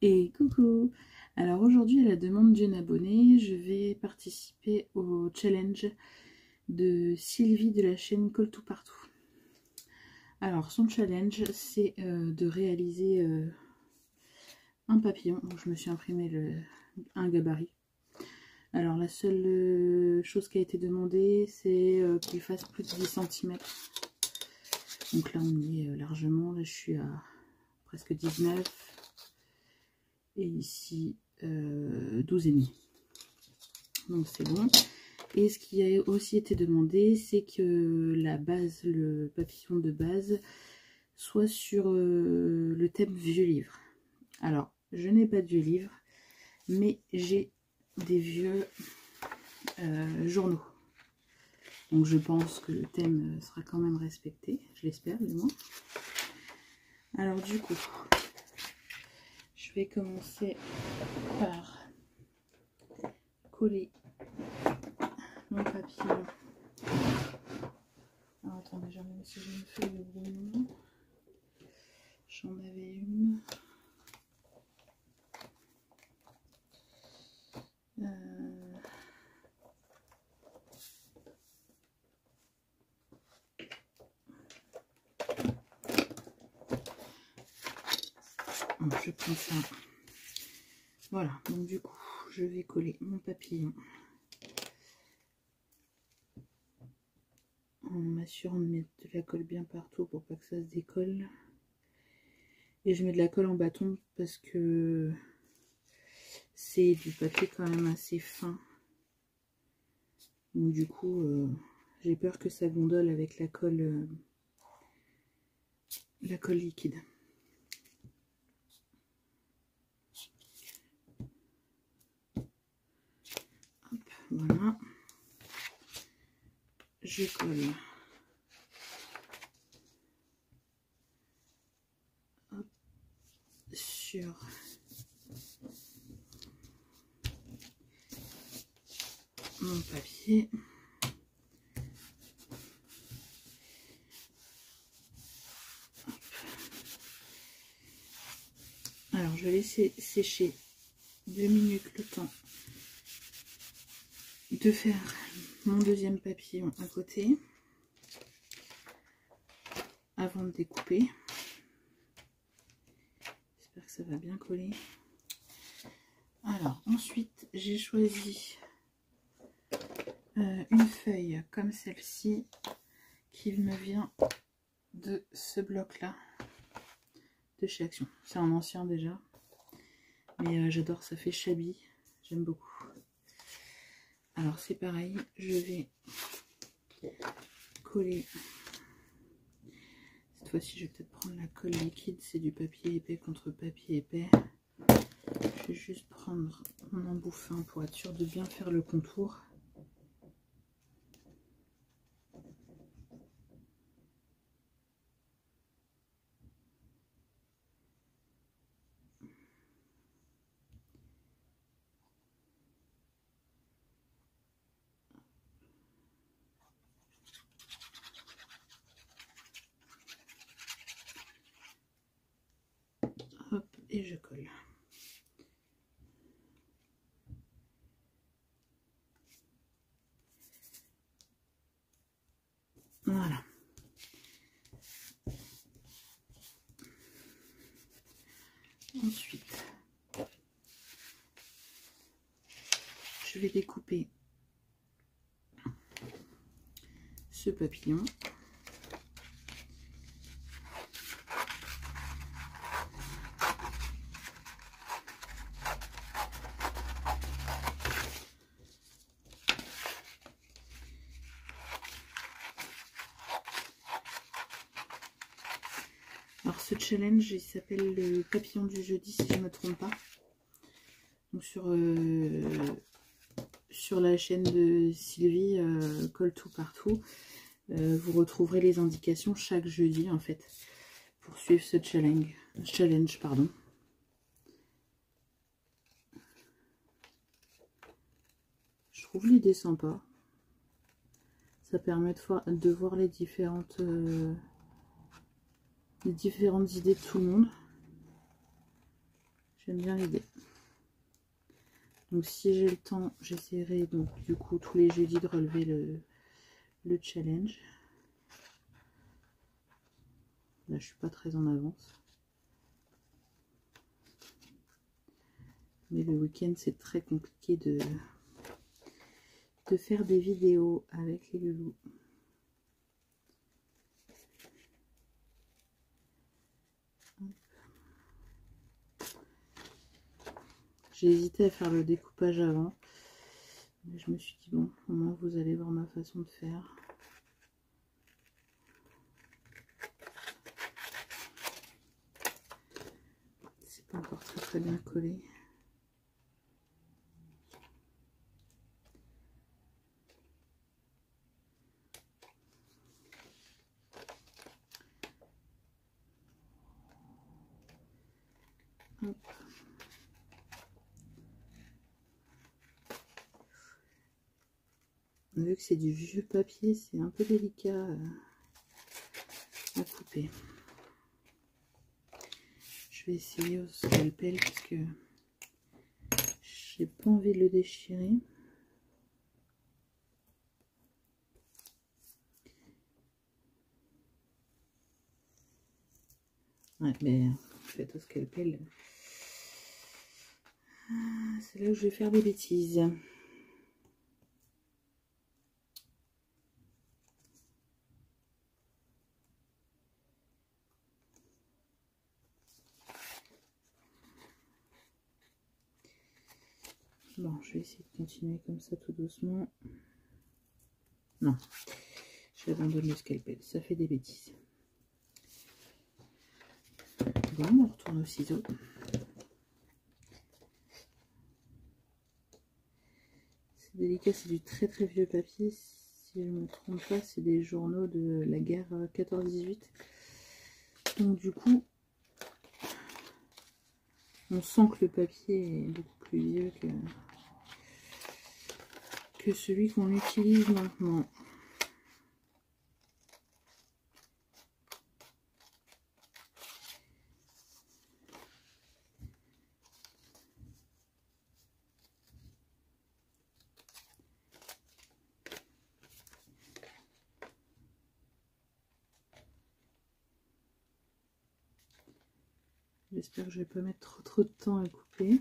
Et coucou! Alors aujourd'hui, à la demande d'une abonnée, je vais participer au challenge de Sylvie de la chaîne Colle Tout Partout. Alors son challenge, c'est de réaliser un papillon. Donc, je me suis imprimé un gabarit. Alors la seule chose qui a été demandée, c'est qu'il fasse plus de 10 cm. Donc là on y est largement, là je suis à presque 19. Et ici 12,5. Donc c'est bon. Et ce qui a aussi été demandé, c'est que la base, le papillon de base, soit sur le thème vieux livre. Alors, je n'ai pas de vieux livre, mais j'ai des vieux journaux. Donc je pense que le thème sera quand même respecté, je l'espère du moins. Alors du coup, je vais commencer par coller mon papillon. Alors attendez, je regarde si j'ai une feuille de brouillon. J'en avais une. Bon, je prends ça. Voilà, donc du coup, je vais coller mon papillon en m'assurant de mettre de la colle bien partout pour pas que ça se décolle. Et je mets de la colle en bâton parce que c'est du papier quand même assez fin. Donc du coup, j'ai peur que ça gondole avec la colle liquide. Hop, voilà. Je colle. Hop, sur mon papier. Hop. Alors je vais laisser sécher 2 minutes le temps de faire mon deuxième papillon à côté avant de découper. J'espère que ça va bien coller. Alors ensuite j'ai choisi une feuille comme celle-ci qui me vient de ce bloc là de chez Action. C'est un ancien déjà, mais j'adore, ça fait shabby, j'aime beaucoup. Alors c'est pareil, je vais coller. Cette fois-ci je vais peut-être prendre la colle liquide, c'est du papier épais contre papier épais. Je vais juste prendre mon embout fin pour être sûr de bien faire le contour. Hop, et je colle. Voilà. Ensuite, je vais découper ce papillon. Alors ce challenge, il s'appelle le papillon du jeudi si je ne me trompe pas. Donc sur la chaîne de Sylvie, Colle Tout Partout, vous retrouverez les indications chaque jeudi en fait pour suivre ce challenge pardon. Je trouve l'idée sympa. Ça permet de voir les différentes idées de tout le monde. J'aime bien l'idée. Donc si j'ai le temps, j'essaierai donc du coup tous les jeudis de relever le challenge. Là je suis pas très en avance. Mais le week-end c'est très compliqué de faire des vidéos avec les loulous. J'ai hésité à faire le découpage avant. Mais je me suis dit bon, au moins vous allez voir ma façon de faire. C'est pas encore très bien collé. Hop. Vu que c'est du vieux papier, c'est un peu délicat à couper. Je vais essayer au scalpel parce que j'ai pas envie de le déchirer. Ouais, mais en fait au scalpel, c'est là où je vais faire des bêtises. Bon, je vais essayer de continuer comme ça tout doucement. Non, j'abandonne le scalpel, ça fait des bêtises. Bon, on retourne au ciseau. C'est délicat, c'est du très vieux papier. Si je ne me trompe pas, c'est des journaux de la guerre 14-18. Donc du coup, on sent que le papier est beaucoup plus vieux que celui qu'on utilise maintenant. J'espère que je vais pas mettre trop de temps à couper.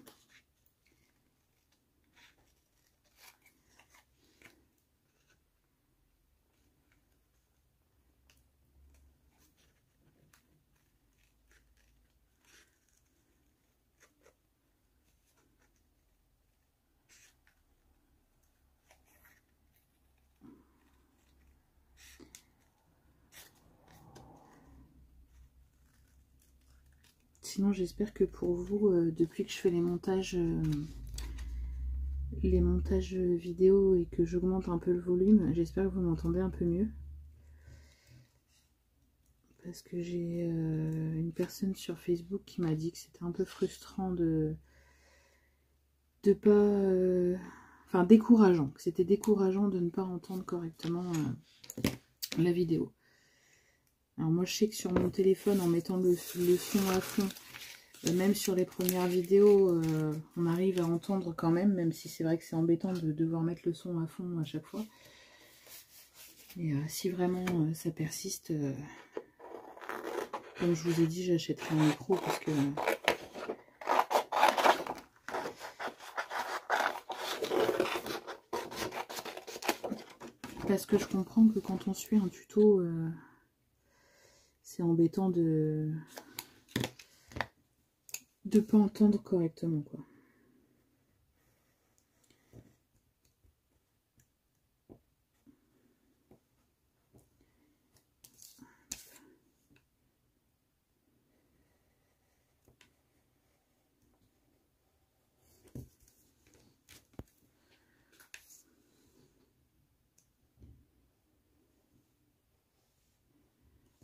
Sinon, j'espère que pour vous, depuis que je fais les montages vidéo et que j'augmente un peu le volume, j'espère que vous m'entendez un peu mieux. Parce que j'ai une personne sur Facebook qui m'a dit que c'était un peu frustrant de pas... enfin, décourageant. Que c'était décourageant de ne pas entendre correctement la vidéo. Alors moi, je sais que sur mon téléphone, en mettant le son à fond, même sur les premières vidéos, on arrive à entendre quand même si c'est vrai que c'est embêtant de devoir mettre le son à fond à chaque fois. Et si vraiment ça persiste, comme je vous ai dit, j'achèterai un micro parce que je comprends que quand on suit un tuto, c'est embêtant de pas entendre correctement, quoi.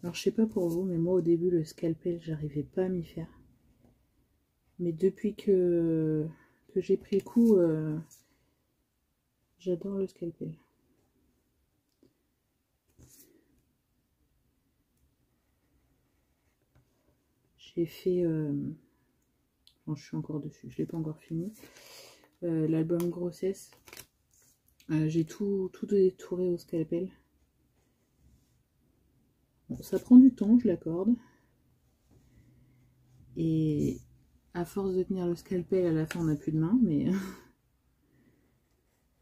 Alors, je sais pas pour vous, mais moi, au début, le scalpel, j'arrivais pas à m'y faire. Mais depuis que j'ai pris coup, j'adore le scalpel. J'ai fait Bon, je suis encore dessus, je l'ai pas encore fini. L'album Grossesse. J'ai tout détouré au scalpel. Bon, ça prend du temps, je l'accorde. Et à force de tenir le scalpel, à la fin on n'a plus de main, mais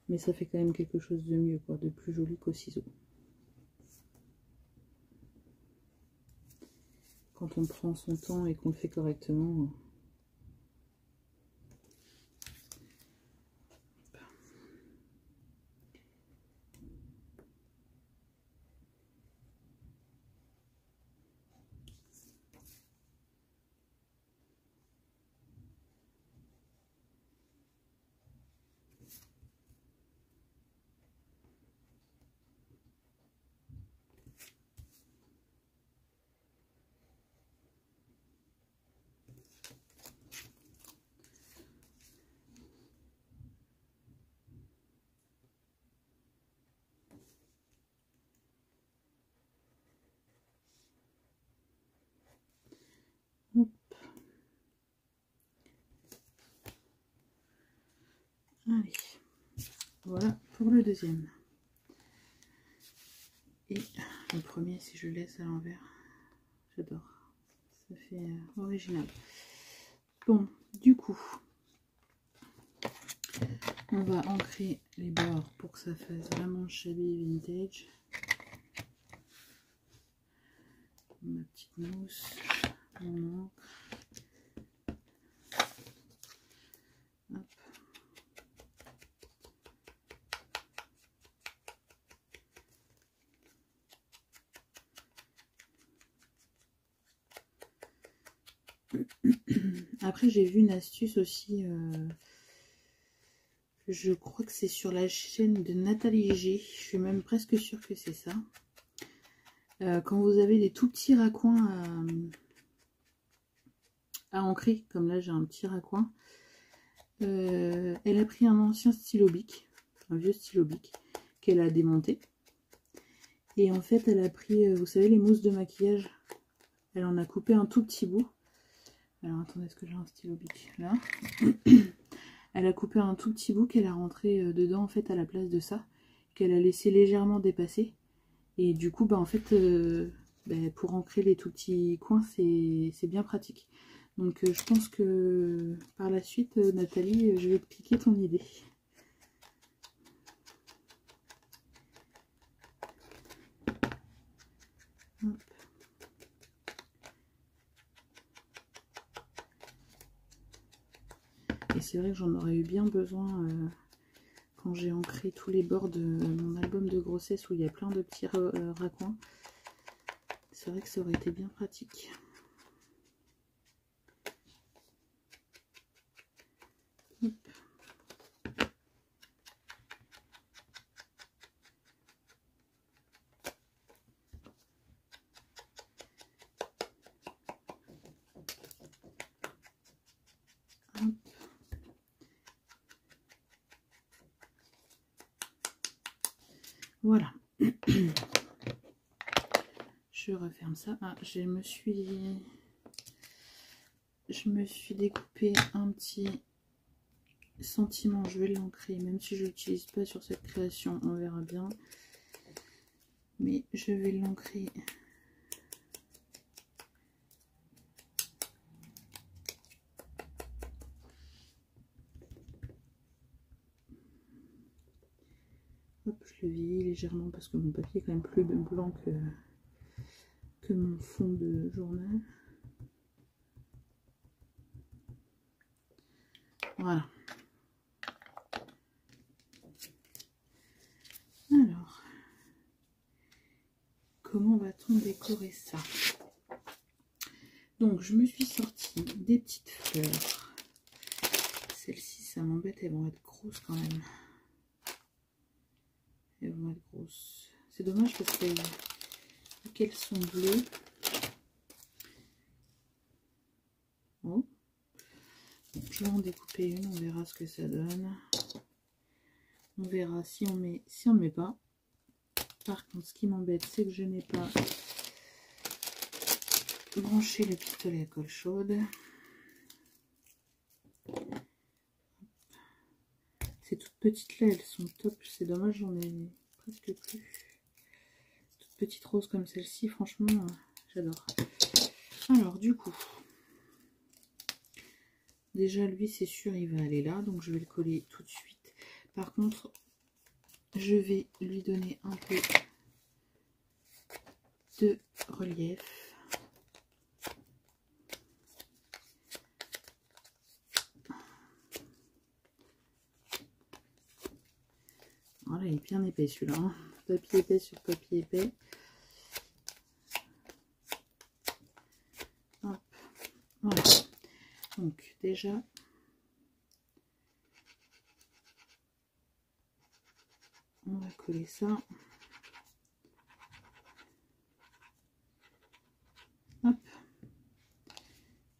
mais ça fait quand même quelque chose de mieux, quoi, de plus joli qu'au ciseau. Quand on prend son temps et qu'on le fait correctement. Hop. Allez, voilà pour le deuxième. Et le premier, si je laisse à l'envers, j'adore. Ça fait original. Bon, du coup, on va ancrer les bords pour que ça fasse vraiment shabby vintage. Ma petite mousse, mon encre. Hop. Après, j'ai vu une astuce aussi. Je crois que c'est sur la chaîne de Nathalie G. Je suis même presque sûre que c'est ça. Quand vous avez des tout petits raccoins à ancrer, comme là j'ai un petit raccoin, elle a pris un ancien stylo bic, un vieux stylo bic, qu'elle a démonté. Et en fait, elle a pris, vous savez, les mousses de maquillage. Elle en a coupé un tout petit bout. Alors attendez, est-ce que j'ai un stylo bic là? Elle a coupé un tout petit bout qu'elle a rentré dedans en fait à la place de ça, qu'elle a laissé légèrement dépasser. Et du coup, bah, en fait, pour ancrer les tout petits coins, c'est bien pratique. Donc je pense que par la suite, Nathalie, je vais te piquer ton idée. Hop. Et c'est vrai que j'en aurais eu bien besoin quand j'ai ancré tous les bords de mon album de grossesse où il y a plein de petits raccoins. C'est vrai que ça aurait été bien pratique. Hop. Hop. Voilà. Je referme ça. Ah, je me suis découpé un petit sentiment. Je vais l'ancrer, même si je l'utilise pas sur cette création, on verra bien. Mais je vais l'ancrer. Hop, je le vieillis légèrement parce que mon papier est quand même plus blanc que mon fond de journal. Voilà. Alors, comment va-t-on décorer ça? Donc, je me suis sorti des petites fleurs. Celles-ci, ça m'embête, elles vont être grosses quand même. Elles vont être grosses. C'est dommage parce qu'elles sont bleues. Oh. Je vais en découper une, on verra ce que ça donne. On verra si on met, si on ne met pas. Par contre, ce qui m'embête, c'est que je n'ai pas branché le pistolet à colle chaude. petites là, elles sont top. C'est dommage, j'en ai presque plus. Toutes petites roses comme celle-ci, franchement, j'adore. Alors, du coup, déjà, lui, c'est sûr, il va aller là. Donc, je vais le coller tout de suite. Par contre, je vais lui donner un peu de relief. Voilà, il est bien épais celui-là. Hein. Papier épais sur papier épais. Hop. Voilà. Donc déjà, on va coller ça. Hop.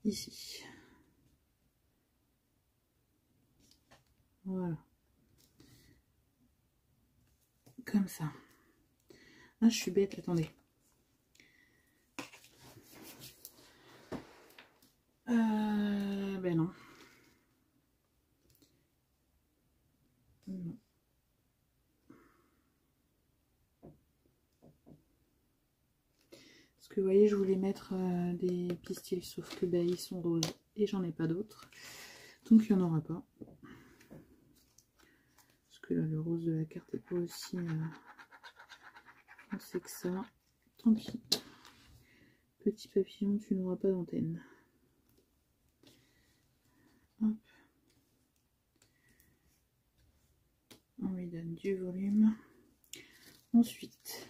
Ici. Voilà. Comme ça. Ah, je suis bête, attendez. Ben non. Non. Parce que vous voyez, je voulais mettre des pistils, sauf que ben, ils sont roses et j'en ai pas d'autres. Donc il n'y en aura pas. Parce que là, le rose de la carte n'est pas aussi foncé que ça. Tant pis. Petit papillon, tu n'auras pas d'antenne. Hop. On lui donne du volume. Ensuite,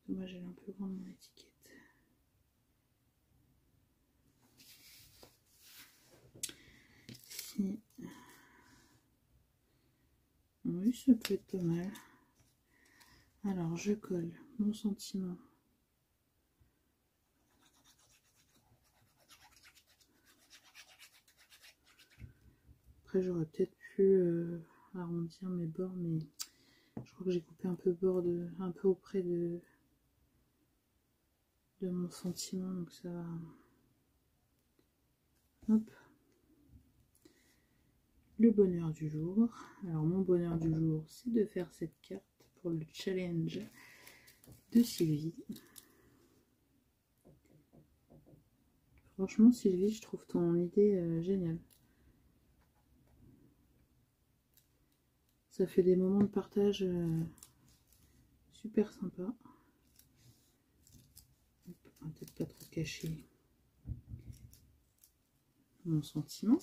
dommage, elle est un peu grande mon étiquette. Ici. Oui, ça peut être pas mal. Alors, je colle mon sentiment. Après, j'aurais peut-être pu arrondir mes bords, mais je crois que j'ai coupé un peu un peu auprès de mon sentiment, donc ça va. Hop. Le bonheur du jour. Alors, mon bonheur du jour, c'est de faire cette carte pour le challenge de Sylvie. Franchement, Sylvie, je trouve ton idée géniale. Ça fait des moments de partage super sympa. On va peut-être pas trop cacher mon sentiment.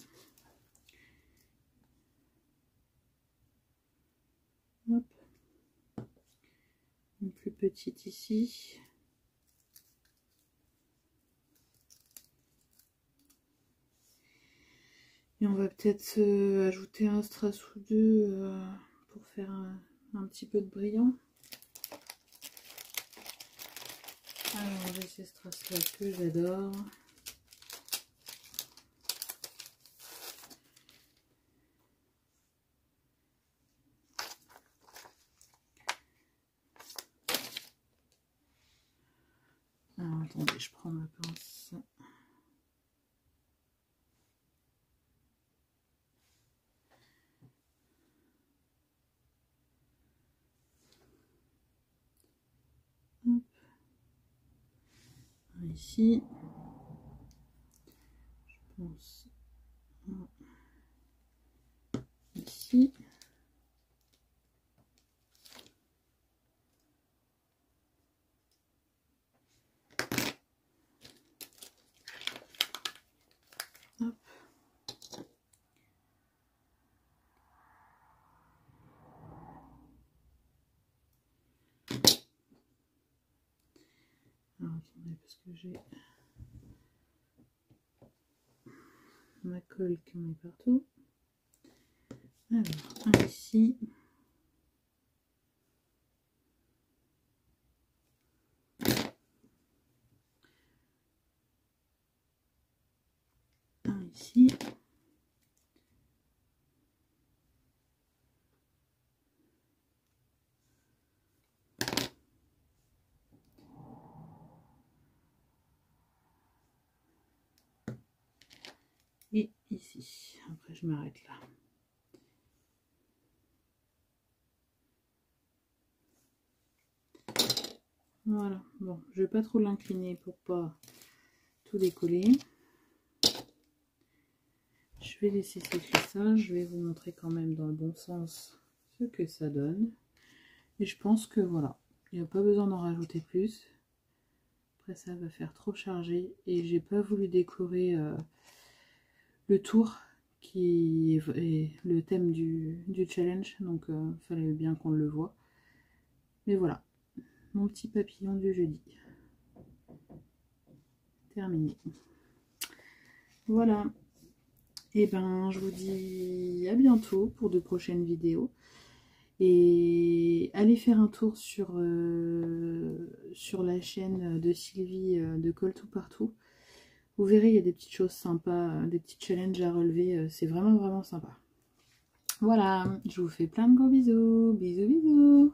Hop. Une plus petite ici. Et on va peut-être ajouter un strass ou deux pour faire un petit peu de brillant. Alors j'ai ces strass là que j'adore. Alors attendez, je prends ma pince. Hop. Ici, je pense ici. Hop. Alors attendez, parce que j'ai ma colle qui met partout. Alors, un ici. Un ici. Et ici. Après je m'arrête là. Voilà, bon, je vais pas trop l'incliner pour pas tout décoller. Je vais laisser sécher ça, je vais vous montrer quand même dans le bon sens ce que ça donne. Et je pense que voilà, il n'y a pas besoin d'en rajouter plus. Après ça va faire trop chargé et j'ai pas voulu décorer le tour qui est le thème du challenge, donc il fallait bien qu'on le voit. Mais voilà, mon petit papillon du jeudi. Terminé. Voilà. Et ben je vous dis à bientôt pour de prochaines vidéos. Et allez faire un tour sur la chaîne de Sylvie de Colle Tout Partout. Vous verrez, il y a des petites choses sympas, des petits challenges à relever. C'est vraiment, vraiment sympa. Voilà, je vous fais plein de gros bisous. Bisous, bisous.